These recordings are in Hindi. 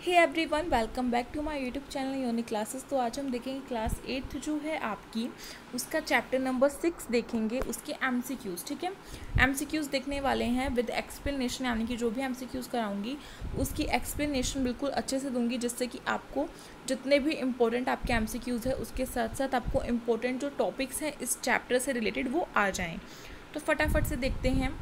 Hey everyone, welcome back to my YouTube channel unique classes. तो आज हम देखेंगे क्लास 8 जो है आपकी, उसका चैप्टर नंबर 6 देखेंगे, उसके एमसीक्यूज़। ठीक है, एमसीक्यूज़ देखने वाले हैं विद एक्सप्लेनेशन, यानी कि जो भी एमसीक्यूज़ कराऊंगी उसकी एक्सप्लेनेशन बिल्कुल अच्छे से दूंगी, जिससे कि आपको जितने भी इंपॉर्टेंट आपके एमसीक्यूज़ है उसके साथ साथ आपको इम्पोर्टेंट जो टॉपिक्स हैं इस चैप्टर से रिलेटेड वो आ जाएँ। तो फटाफट से देखते हैं।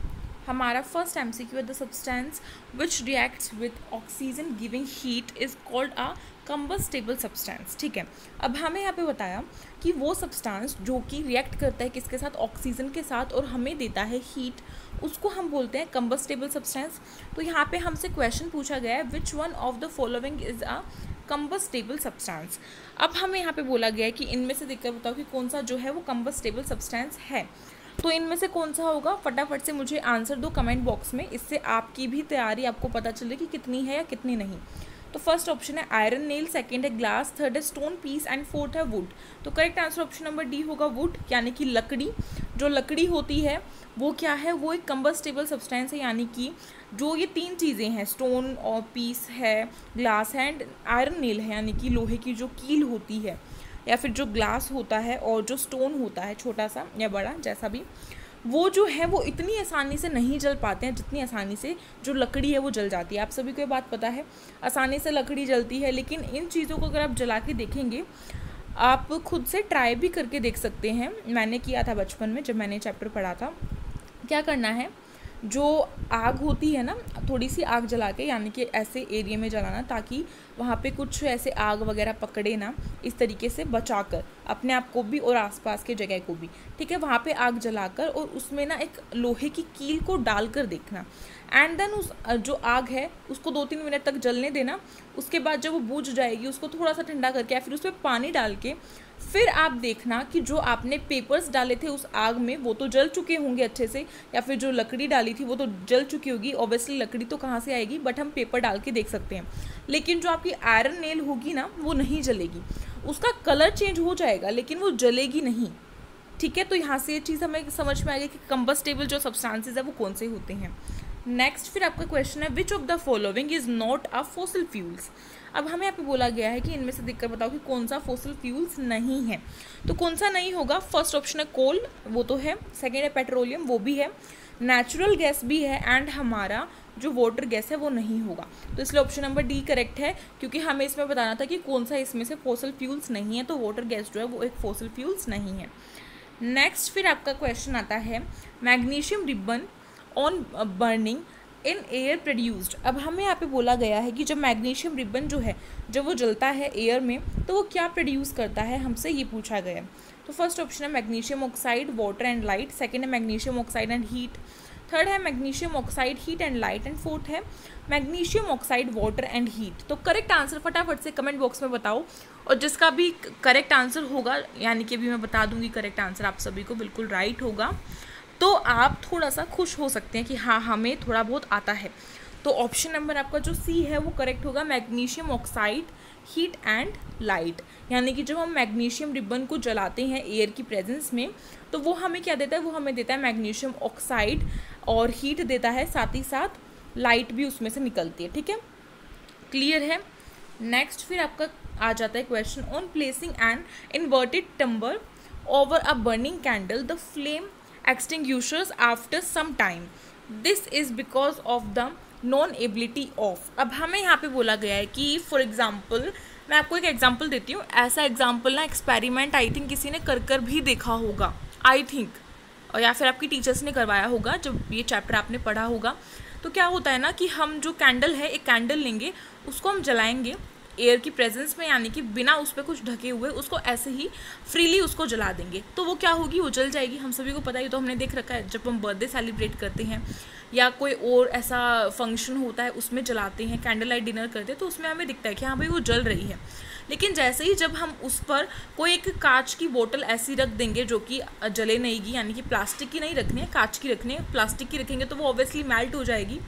हमारा फर्स्ट एमसीक्यू है, the substance which reacts with oxygen giving heat is called a combustible substance. ठीक है, अब हमें यहाँ पे बताया कि वो सब्सटेंस जो कि रिएक्ट करता है किसके साथ, ऑक्सीजन के साथ, और हमें देता है हीट, उसको हम बोलते हैं कंबस्टेबल सब्सटेंस। तो यहाँ पे हमसे क्वेश्चन पूछा गया है, which one of the following is a combustible substance. अब हमें यहाँ पे बोला गया है कि इनमें से देखकर बताओ कि कौन सा जो है वो कंबस्टेबल सब्सटेंस है। तो इनमें से कौन सा होगा, फटाफट से मुझे आंसर दो कमेंट बॉक्स में, इससे आपकी भी तैयारी आपको पता चले कि कितनी है या कितनी नहीं। तो फर्स्ट ऑप्शन है आयरन नेल, सेकंड है ग्लास, थर्ड है स्टोन पीस एंड फोर्थ है वुड। तो correct answer option number D होगा, वुड, यानी कि लकड़ी। जो लकड़ी होती है वो क्या है, वो एक कंबस्टेबल सब्सटेंस है, यानी कि जो ये तीन चीज़ें हैं, स्टोन और पीस है, ग्लास है एंड आयरन नेल है, यानी कि लोहे की जो कील होती है या फिर जो ग्लास होता है और जो स्टोन होता है छोटा सा या बड़ा जैसा भी, वो जो है वो इतनी आसानी से नहीं जल पाते हैं जितनी आसानी से जो लकड़ी है वो जल जाती है। आप सभी को ये बात पता है, आसानी से लकड़ी जलती है, लेकिन इन चीज़ों को अगर आप जला के देखेंगे, आप खुद से ट्राई भी करके देख सकते हैं। मैंने किया था बचपन में जब मैंने चैप्टर पढ़ा था। क्या करना है, जो आग होती है ना, थोड़ी सी आग जला के, यानी कि ऐसे एरिया में जलाना ताकि वहाँ पे कुछ ऐसे आग वगैरह पकड़े ना, इस तरीके से बचाकर अपने आप को भी और आसपास के जगह को भी। ठीक है, वहाँ पे आग जलाकर और उसमें ना एक लोहे की कील को डालकर देखना, एंड देन उस जो आग है उसको 2-3 मिनट तक जलने देना। उसके बाद जब वो बुझ जाएगी उसको थोड़ा सा ठंडा करके या फिर उसमें पानी डाल के फिर आप देखना कि जो आपने पेपर्स डाले थे उस आग में वो तो जल चुके होंगे अच्छे से, या फिर जो लकड़ी डाली थी वो तो जल चुकी होगी। ऑब्वियसली लकड़ी तो कहाँ से आएगी, बट हम पेपर डाल के देख सकते हैं। लेकिन जो आपकी आयरन नेल होगी ना वो नहीं जलेगी, उसका कलर चेंज हो जाएगा लेकिन वो जलेगी नहीं। ठीक है, तो यहाँ से ये चीज़ हमें समझ में आएगी कि कंबस्टेबल जो सब्सटेंसेज है वो कौन से होते हैं। नेक्स्ट फिर आपका क्वेश्चन है, which of the following is not a fossil fuels. अब हमें यहाँ पे बोला गया है कि इनमें से देखकर बताओ कि कौन सा फॉसिल फ्यूल्स नहीं है। तो कौन सा नहीं होगा, फर्स्ट ऑप्शन है कोल, वो तो है, सेकेंड है पेट्रोलियम, वो भी है, नेचुरल गैस भी है, एंड हमारा जो वाटर गैस है वो नहीं होगा। तो इसलिए ऑप्शन नंबर डी करेक्ट है, क्योंकि हमें इसमें बताना था कि कौन सा इसमें से फॉसिल फ्यूल्स नहीं है, तो वाटर गैस जो है वो एक फॉसिल फ्यूल्स नहीं है। नेक्स्ट फिर आपका क्वेश्चन आता है, magnesium ribbon on burning in air produced. अब हमें यहाँ पे बोला गया है कि जब मैग्नीशियम रिबन जो है जब वो जलता है एयर में तो वो क्या प्रोड्यूस करता है, हमसे ये पूछा गया है। तो फर्स्ट ऑप्शन है magnesium oxide, water and light, second है magnesium oxide and heat, third है magnesium oxide, heat and light, and fourth है magnesium oxide, water and heat. तो करेक्ट आंसर फटाफट से कमेंट बॉक्स में बताओ, और जिसका भी करेक्ट आंसर होगा, यानी कि अभी मैं बता दूंगी करेक्ट आंसर आप सभी को बिल्कुल राइट होगा, तो आप थोड़ा सा खुश हो सकते हैं कि हाँ हमें थोड़ा बहुत आता है। तो ऑप्शन नंबर आपका जो सी है वो करेक्ट होगा, magnesium oxide, heat and light. यानी कि जब हम मैग्नीशियम रिबन को जलाते हैं एयर की प्रेजेंस में तो वो हमें क्या देता है, वो हमें देता है मैग्नीशियम ऑक्साइड और हीट देता है, साथ ही साथ लाइट भी उसमें से निकलती है। ठीक है, क्लियर है। नेक्स्ट फिर आपका आ जाता है question, on placing an inverted tumbler over a burning candle the flame extinguishers after some time, this is because of the non ability of। अब हमें यहाँ पे बोला गया है कि फॉर एग्जाम्पल, मैं आपको एक एग्जाम्पल देती हूँ। ऐसा एग्जाम्पल ना एक्सपेरिमेंट आई थिंक किसी ने कर भी देखा होगा, आई थिंक, और या फिर आपकी टीचर्स ने करवाया होगा जब ये चैप्टर आपने पढ़ा होगा। तो क्या होता है ना कि हम जो कैंडल है, एक कैंडल लेंगे, उसको हम जलाएंगे एयर की प्रेजेंस में, यानी कि बिना उस पर कुछ ढके हुए उसको ऐसे ही फ्रीली उसको जला देंगे, तो वो क्या होगी, वो जल जाएगी। हम सभी को पता है, तो हमने देख रखा है जब हम बर्थडे सेलिब्रेट करते हैं या कोई और ऐसा फंक्शन होता है उसमें जलाते हैं, कैंडल लाइट डिनर करते हैं, तो उसमें हमें दिखता है कि हाँ भाई वो जल रही है। लेकिन जैसे ही जब हम उस पर कोई एक कांच की बोतल ऐसी रख देंगे जो कि जले नहीं गी, यानी कि प्लास्टिक की नहीं रखनी है, कांच की रखनी है, प्लास्टिक की रखेंगे तो वो ऑब्वियसली मेल्ट हो जाएगी।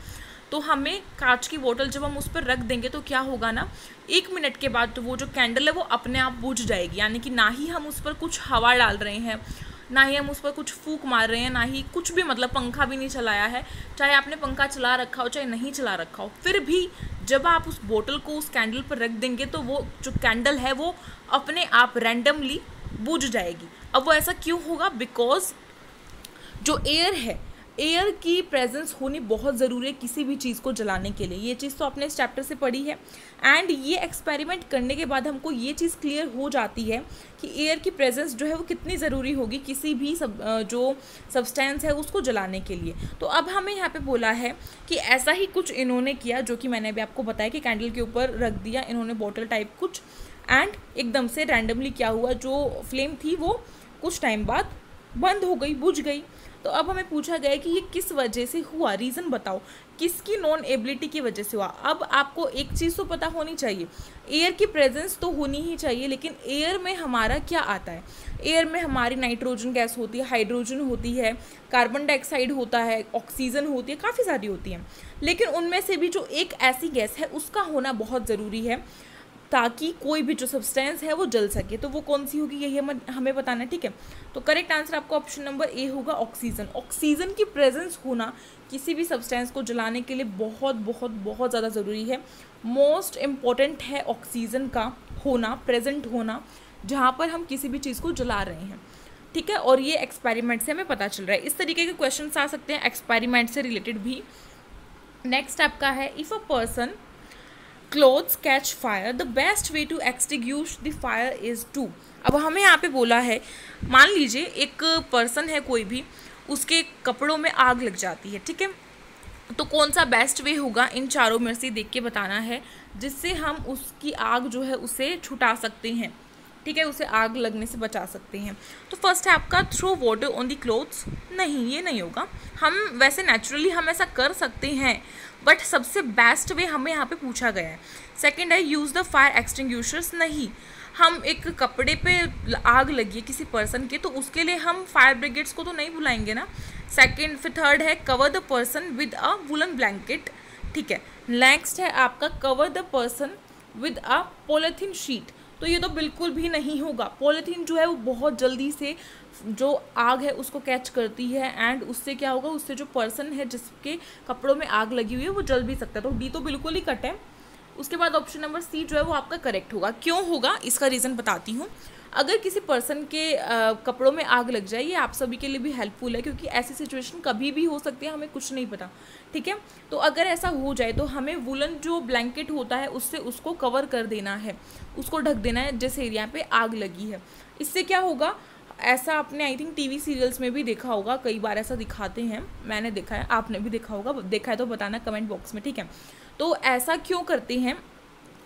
तो हमें कांच की बोतल जब हम उस पर रख देंगे तो क्या होगा ना, 1 मिनट के बाद तो वो जो कैंडल है वो अपने आप बुझ जाएगी, यानी कि ना ही हम उस पर कुछ हवा डाल रहे हैं, ना ही हम उस पर कुछ फूंक मार रहे हैं, ना ही कुछ भी, मतलब पंखा भी नहीं चलाया है, चाहे आपने पंखा चला रखा हो चाहे नहीं चला रखा हो, फिर भी जब आप उस बोतल को उस कैंडल पर रख देंगे तो वो जो कैंडल है वो अपने आप रैंडमली बुझ जाएगी। अब वो ऐसा क्यों होगा? बिकॉज जो एयर है, एयर की प्रेजेंस होनी बहुत ज़रूरी है किसी भी चीज़ को जलाने के लिए। ये चीज़ तो आपने इस चैप्टर से पढ़ी है एंड ये एक्सपेरिमेंट करने के बाद हमको ये चीज़ क्लियर हो जाती है कि एयर की प्रेजेंस जो है वो कितनी ज़रूरी होगी किसी भी जो सब्सटेंस है उसको जलाने के लिए। तो अब हमें यहाँ पे बोला है कि ऐसा ही कुछ इन्होंने किया जो कि मैंने अभी आपको बताया कि कैंडल के ऊपर रख दिया इन्होंने बॉटल टाइप कुछ, एंड एकदम से रैंडमली क्या हुआ, जो फ्लेम थी वो कुछ टाइम बाद बंद हो गई, बुझ गई। तो अब हमें पूछा गया है कि ये किस वजह से हुआ, रीज़न बताओ, किसकी नॉन एबिलिटी की वजह से हुआ। अब आपको एक चीज़ तो पता होनी चाहिए, एयर की प्रेजेंस तो होनी ही चाहिए, लेकिन एयर में हमारा क्या आता है? एयर में हमारी नाइट्रोजन गैस होती है, हाइड्रोजन होती है, कार्बन डाइऑक्साइड होता है, ऑक्सीजन होती है, काफ़ी सारी होती हैं। लेकिन उनमें से भी जो एक ऐसी गैस है उसका होना बहुत ज़रूरी है ताकि कोई भी जो सब्सटेंस है वो जल सके। तो वो कौन सी होगी यही हमें बताना है, ठीक है। तो करेक्ट आंसर आपका ऑप्शन नंबर ए होगा, ऑक्सीजन। ऑक्सीजन की प्रेजेंस होना किसी भी सब्सटेंस को जलाने के लिए बहुत बहुत बहुत ज़्यादा ज़रूरी है। मोस्ट इम्पॉर्टेंट है ऑक्सीजन का होना, प्रेजेंट होना, जहाँ पर हम किसी भी चीज़ को जला रहे हैं, ठीक है। और ये एक्सपेरिमेंट से हमें पता चल रहा है। इस तरीके के क्वेश्चन आ सकते हैं एक्सपेरिमेंट से रिलेटेड भी। नेक्स्ट आपका है, if a person clothes catch fire the best way to extinguish the fire is to. अब हमें यहाँ पे बोला है, मान लीजिए एक पर्सन है कोई भी, उसके कपड़ों में आग लग जाती है, ठीक है। तो कौन सा बेस्ट वे होगा इन चारों में से देख के बताना है जिससे हम उसकी आग जो है उसे छुटा सकते हैं, ठीक है, उसे आग लगने से बचा सकते हैं। तो फर्स्ट है आपका throw water on the clothes. नहीं, ये नहीं होगा। हम वैसे नेचुरली हम ऐसा कर सकते हैं, बट सबसे बेस्ट वे हमें यहाँ पे पूछा गया है। सेकंड है यूज़ द फायर एक्सटिंग्विशर्स। नहीं, हम एक कपड़े पे आग लगी है किसी पर्सन के, तो उसके लिए हम फायर ब्रिगेड्स को तो नहीं बुलाएंगे ना। सेकंड, फिर थर्ड है cover the person with a woollen blanket, ठीक है। नेक्स्ट है आपका cover the person with a polythene sheet. तो ये तो बिल्कुल भी नहीं होगा। पॉलीथीन जो है वो बहुत जल्दी से जो आग है उसको कैच करती है एंड उससे क्या होगा, उससे जो पर्सन है जिसके कपड़ों में आग लगी हुई है वो जल भी सकता है। तो डी तो बिल्कुल ही कट है। उसके बाद ऑप्शन नंबर सी जो है वो आपका करेक्ट होगा। क्यों होगा इसका रीज़न बताती हूँ। अगर किसी पर्सन के कपड़ों में आग लग जाए, ये आप सभी के लिए भी हेल्पफुल है क्योंकि ऐसी सिचुएशन कभी भी हो सकती है, हमें कुछ नहीं पता, ठीक है। तो अगर ऐसा हो जाए तो हमें वुलन जो ब्लैंकेट होता है उससे उसको कवर कर देना है, उसको ढक देना है जिस एरिया पे आग लगी है। इससे क्या होगा, ऐसा आपने आई थिंक टीवी सीरियल्स में भी देखा होगा, कई बार ऐसा दिखाते हैं, मैंने देखा है, आपने भी देखा होगा, देखा है तो बताना कमेंट बॉक्स में, ठीक है। तो ऐसा क्यों करते हैं,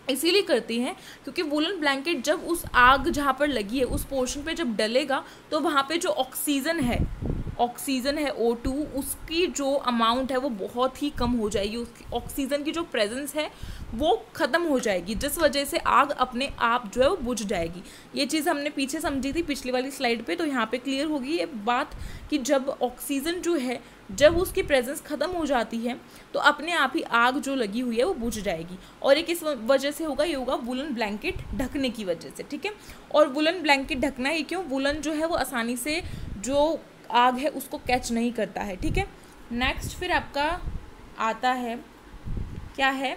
इसीलिए करती हैं क्योंकि वुलन ब्लैंकेट जब उस आग जहाँ पर लगी है उस पोर्शन पे जब डलेगा तो वहाँ पे जो ऑक्सीजन है O2, उसकी जो अमाउंट है वो बहुत ही कम हो जाएगी, उसकी ऑक्सीजन की जो प्रेजेंस है वो ख़त्म हो जाएगी, जिस वजह से आग अपने आप जो है वो बुझ जाएगी। ये चीज़ हमने पीछे समझी थी पिछली वाली स्लाइड पे, तो यहाँ पे क्लियर होगी ये बात कि जब ऑक्सीजन जो है जब उसकी प्रेजेंस ख़त्म हो जाती है तो अपने आप ही आग जो लगी हुई है वो बुझ जाएगी। और ये किस वजह से होगा, ये होगा वुलन ब्लैंकेट ढकने की वजह से, ठीक है। और वुलन ब्लैंकेट ढकना ही क्यों, वुलन जो है वो आसानी से जो आग है उसको कैच नहीं करता है, ठीक है। नेक्स्ट फिर आपका आता है, क्या है,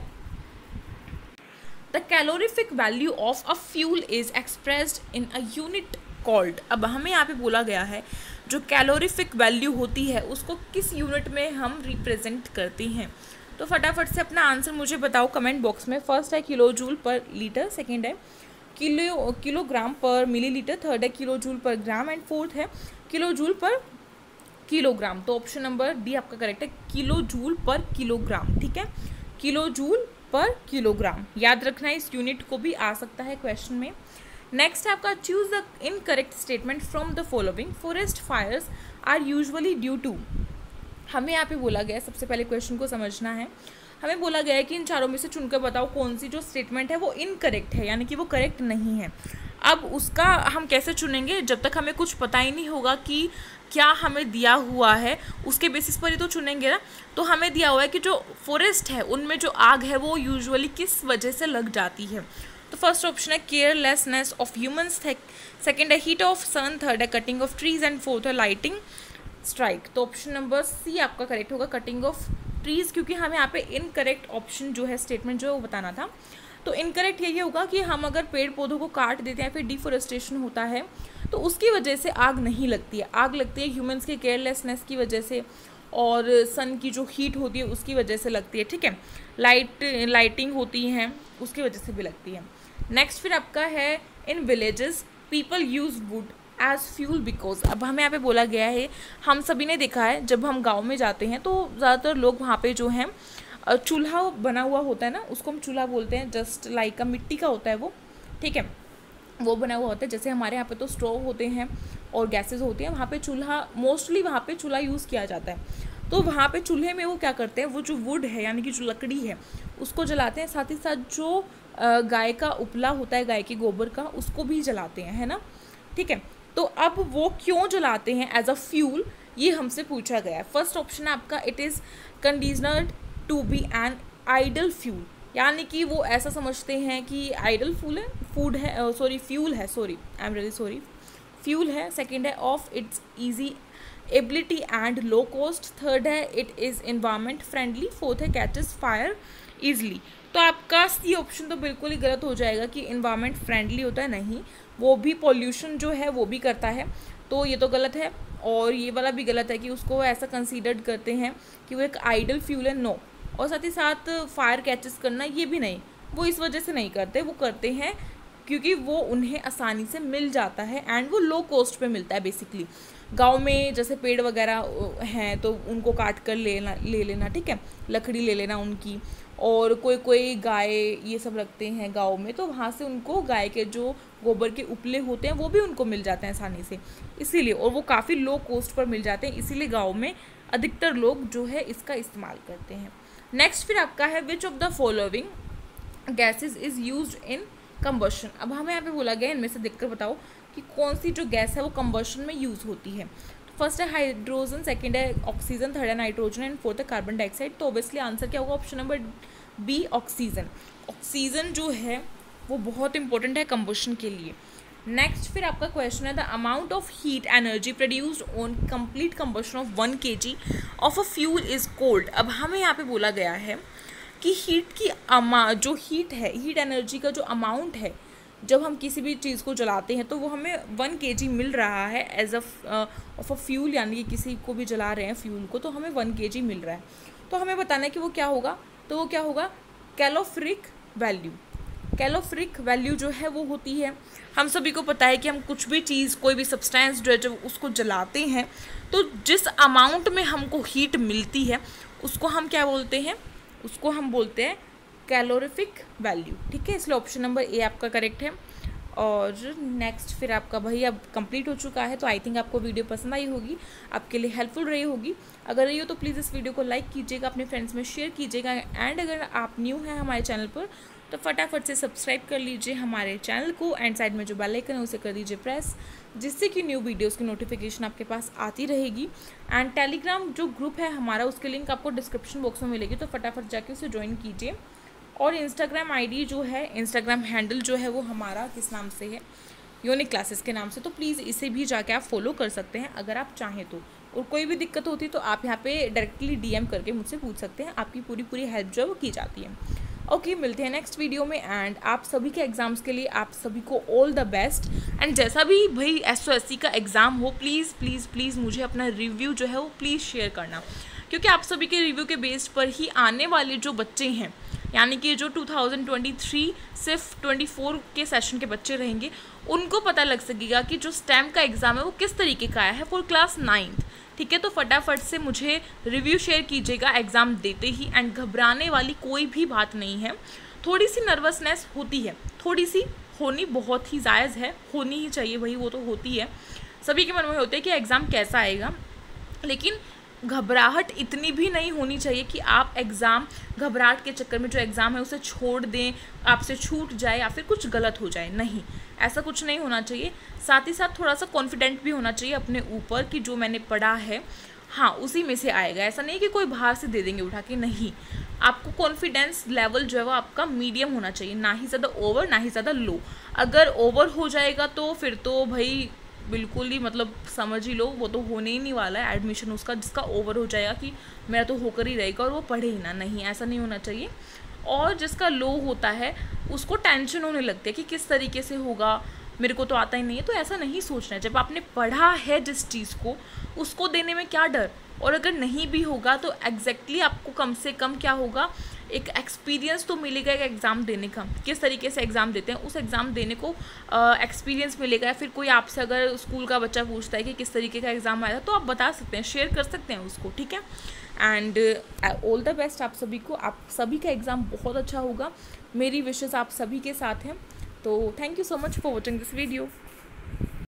the calorific value of a fuel is expressed in a unit called. अब हमें यहाँ पे बोला गया है जो कैलोरीफिक वैल्यू होती है उसको किस यूनिट में हम रिप्रेजेंट करते हैं। तो फटाफट से अपना आंसर मुझे बताओ कमेंट बॉक्स में। फर्स्ट है किलो जूल पर लीटर, सेकेंड है किलोग्राम पर मिलीलीटर, थर्ड है किलो जूल पर ग्राम एंड फोर्थ है किलो जूल पर किलोग्राम। तो ऑप्शन नंबर डी आपका करेक्ट है, किलो जूल पर किलोग्राम, ठीक है, किलो जूल पर किलोग्राम। याद रखना है, इस यूनिट को भी आ सकता है क्वेश्चन में। नेक्स्ट है आपका choose the incorrect statement from the following, forest fires are usually due to. हमें यहाँ पे बोला गया है, सबसे पहले क्वेश्चन को समझना है, हमें बोला गया है कि इन चारों में से चुनकर बताओ कौन सी जो स्टेटमेंट है वो इनकरेक्ट है, यानी कि वो करेक्ट नहीं है। अब उसका हम कैसे चुनेंगे, जब तक हमें कुछ पता ही नहीं होगा कि क्या हमें दिया हुआ है, उसके बेसिस पर ही तो चुनेंगे ना। तो हमें दिया हुआ है कि जो फॉरेस्ट है उनमें जो आग है वो यूजुअली किस वजह से लग जाती है, तो फर्स्ट ऑप्शन है केयरलेसनेस ऑफ ह्यूमंस, सेकंड है हीट ऑफ सन, थर्ड है cutting of trees and fourth है लाइटिंग स्ट्राइक। तो ऑप्शन नंबर सी आपका करेक्ट होगा, कटिंग ऑफ ट्रीज, क्योंकि हमें यहाँ पे इनकरेक्ट ऑप्शन जो है स्टेटमेंट जो है वो बताना था। तो इनकरेक्ट यही होगा कि हम अगर पेड़ पौधों को काट देते हैं फिर डिफोरेस्टेशन होता है तो उसकी वजह से आग नहीं लगती है, आग लगती है ह्यूमंस के केयरलेसनेस की वजह से और सन की जो हीट होती है उसकी वजह से लगती है, ठीक है। लाइटिंग होती हैं उसकी वजह से भी लगती है। नेक्स्ट फिर आपका है in villages people use wood as fuel because. अब हमें यहाँ पे बोला गया है, हम सभी ने देखा है जब हम गांव में जाते हैं तो ज़्यादातर लोग वहाँ पे जो हैं चूल्हा बना हुआ होता है ना, उसको हम चूल्हा बोलते हैं, जस्ट लाइक का मिट्टी का होता है वो, ठीक है, वो बना हुआ होता है। जैसे हमारे यहाँ पे तो स्टोव होते हैं और गैसेस होती हैं, वहाँ पे चूल्हा मोस्टली वहाँ पे चूल्हा यूज़ किया जाता है। तो वहाँ पे चूल्हे में वो क्या करते हैं, वो जो वुड है यानी कि जो लकड़ी है उसको जलाते हैं, साथ ही साथ जो गाय का उपला होता है, गाय के गोबर का, उसको भी जलाते हैं, है ना, ठीक है। तो अब वो क्यों जलाते हैं एज अ फ्यूल, ये हमसे पूछा गया है। फर्स्ट ऑप्शन है आपका it is considered to be an ideal fuel, यानी कि वो ऐसा समझते हैं कि आइडल फ्यूल है। सेकंड है of its easy ability and low cost, third है it is environment friendly, fourth है कैचेस फायर ईजली। तो आपका सी ऑप्शन तो बिल्कुल ही गलत हो जाएगा कि इन्वायरमेंट फ्रेंडली होता है, नहीं, वो भी पॉल्यूशन जो है वो भी करता है, तो ये तो गलत है। और ये वाला भी गलत है कि उसको ऐसा कंसीडर्ड करते हैं कि वो एक आइडल फ्यूल है, नो। और साथ ही साथ फायर कैचेस करना ये भी नहीं, वो इस वजह से नहीं करते, वो करते हैं क्योंकि वो उन्हें आसानी से मिल जाता है एंड वो लो कॉस्ट पे मिलता है। बेसिकली गांव में जैसे पेड़ वगैरह हैं तो उनको काट कर ले लेना, ठीक है, लकड़ी ले लेना उनकी, और कोई गाय ये सब रखते हैं गांव में, तो वहाँ से उनको गाय के जो गोबर के उपले होते हैं वो भी उनको मिल जाते हैं आसानी से, इसीलिए, और वो काफ़ी लो कॉस्ट पर मिल जाते हैं, इसीलिए गाँव में अधिकतर लोग जो है इसका इस्तेमाल करते हैं। नेक्स्ट फिर आपका है which of the following gases is use in combustion. अब हमें यहाँ पे बोला गया इनमें से देखकर बताओ कि कौन सी जो गैस है वो कंबशन में यूज़ होती है। तो फर्स्ट है हाइड्रोजन, सेकंड है ऑक्सीजन, थर्ड है नाइट्रोजन एंड फोर्थ है कार्बन डाइऑक्साइड। तो ऑब्वियसली आंसर क्या होगा, option number B oxygen. Oxygen जो है वो बहुत इंपॉर्टेंट है कंबशन के लिए। नेक्स्ट फिर आपका क्वेश्चन है the amount of heat energy produced on complete combustion of 1 kg of a fuel is cold. अब हमें यहाँ पे बोला गया है कि हीट की जो हीट है, हीट एनर्जी का जो अमाउंट है जब हम किसी भी चीज़ को जलाते हैं तो वो हमें 1 kg मिल रहा है एज ऑफ अ फ्यूल, यानी कि किसी को भी जला रहे हैं फ्यूल को तो हमें 1 kg मिल रहा है। तो हमें बताना है कि वो क्या होगा, तो वो क्या होगा, कैलोरीफिक वैल्यू। कैलोरीफिक वैल्यू जो है वो होती है, हम सभी को पता है कि हम कुछ भी चीज़, कोई भी सब्सटेंस जो है जब उसको जलाते हैं तो जिस अमाउंट में हमको हीट मिलती है उसको हम क्या बोलते हैं, उसको हम बोलते हैं कैलोरीफिक वैल्यू, ठीक है। इसलिए ऑप्शन नंबर ए आपका करेक्ट है। और नेक्स्ट फिर आपका भाई अब कंप्लीट हो चुका है, तो आई थिंक आपको वीडियो पसंद आई होगी, आपके लिए हेल्पफुल रही होगी। अगर रही हो तो प्लीज़ इस वीडियो को लाइक कीजिएगा, अपने फ्रेंड्स में शेयर कीजिएगा, एंड अगर आप न्यू हैं हमारे चैनल पर तो फटाफट से सब्सक्राइब कर लीजिए हमारे चैनल को, एंड साइड में जो बेल आइकन है उसे कर दीजिए प्रेस, जिससे कि न्यू वीडियोस की नोटिफिकेशन आपके पास आती रहेगी। एंड टेलीग्राम जो ग्रुप है हमारा उसके लिंक आपको डिस्क्रिप्शन बॉक्स में मिलेगी, तो फटाफट जाके उसे ज्वाइन कीजिए। और इंस्टाग्राम आईडी जो है, इंस्टाग्राम हैंडल जो है वो हमारा किस नाम से है, यूनिक क्लासेस के नाम से, तो प्लीज़ इसे भी जाके आप फॉलो कर सकते हैं अगर आप चाहें तो। और कोई भी दिक्कत होती है तो आप यहाँ पे डायरेक्टली डीएम करके मुझसे पूछ सकते हैं, आपकी पूरी हेल्प जो है वो की जाती है। ओके, मिलते हैं नेक्स्ट वीडियो में, एंड आप सभी के एग्ज़ाम्स के लिए आप सभी को ऑल द बेस्ट। एंड जैसा भी भाई SOSC का एग्ज़ाम हो, प्लीज़ प्लीज़ प्लीज़ मुझे अपना रिव्यू जो है वो प्लीज़ शेयर करना, क्योंकि आप सभी के रिव्यू के बेस पर ही आने वाले जो बच्चे हैं, यानी कि जो 2023 सिर्फ 24 के सेशन के बच्चे रहेंगे, उनको पता लग सकेगा कि जो स्टेम का एग्ज़ाम है वो किस तरीके का आया है फॉर क्लास 9th, ठीक है। तो फटाफट से मुझे रिव्यू शेयर कीजिएगा एग्ज़ाम देते ही, एंड घबराने वाली कोई भी बात नहीं है। थोड़ी सी नर्वसनेस होती है, थोड़ी सी होनी बहुत ही जायज़ है, होनी ही चाहिए भाई, वो तो होती है, सभी के मन में होते हैं कि एग्ज़ाम कैसा आएगा, लेकिन घबराहट इतनी भी नहीं होनी चाहिए कि आप एग्ज़ाम घबराहट के चक्कर में जो एग्ज़ाम है उसे छोड़ दें, आपसे छूट जाए या फिर कुछ गलत हो जाए, नहीं, ऐसा कुछ नहीं होना चाहिए। साथ ही साथ थोड़ा सा कॉन्फिडेंट भी होना चाहिए अपने ऊपर कि जो मैंने पढ़ा है हाँ उसी में से आएगा, ऐसा नहीं कि कोई बाहर से दे देंगे उठा के, नहीं, आपको कॉन्फिडेंस लेवल जो है वो आपका मीडियम होना चाहिए, ना ही ज़्यादा ओवर ना ही ज़्यादा लो। अगर ओवर हो जाएगा तो फिर तो भाई बिल्कुल ही मतलब समझ ही लो वो तो होने ही नहीं वाला है एडमिशन उसका, जिसका ओवर हो जाएगा कि मेरा तो होकर ही रहेगा और वो पढ़े ही ना, नहीं ऐसा नहीं होना चाहिए। और जिसका लो होता है उसको टेंशन होने लगती है कि किस तरीके से होगा, मेरे को तो आता ही नहीं है। तो ऐसा नहीं सोचना है, जब आपने पढ़ा है जिस चीज़ को उसको देने में क्या डर। और अगर नहीं भी होगा तो एग्जैक्टली आपको कम से कम क्या होगा, एक एक्सपीरियंस तो मिलेगा एक एग्ज़ाम देने का, किस तरीके से एग्ज़ाम देते हैं उस एग्ज़ाम देने को एक्सपीरियंस मिलेगा। या फिर कोई आपसे अगर स्कूल का बच्चा पूछता है कि किस तरीके का एग्ज़ाम आया था तो आप बता सकते हैं, शेयर कर सकते हैं उसको, ठीक है। एंड ऑल द बेस्ट आप सभी को, आप सभी का एग्ज़ाम बहुत अच्छा होगा, मेरी विशेज़ आप सभी के साथ हैं। तो thank you so much for watching this video.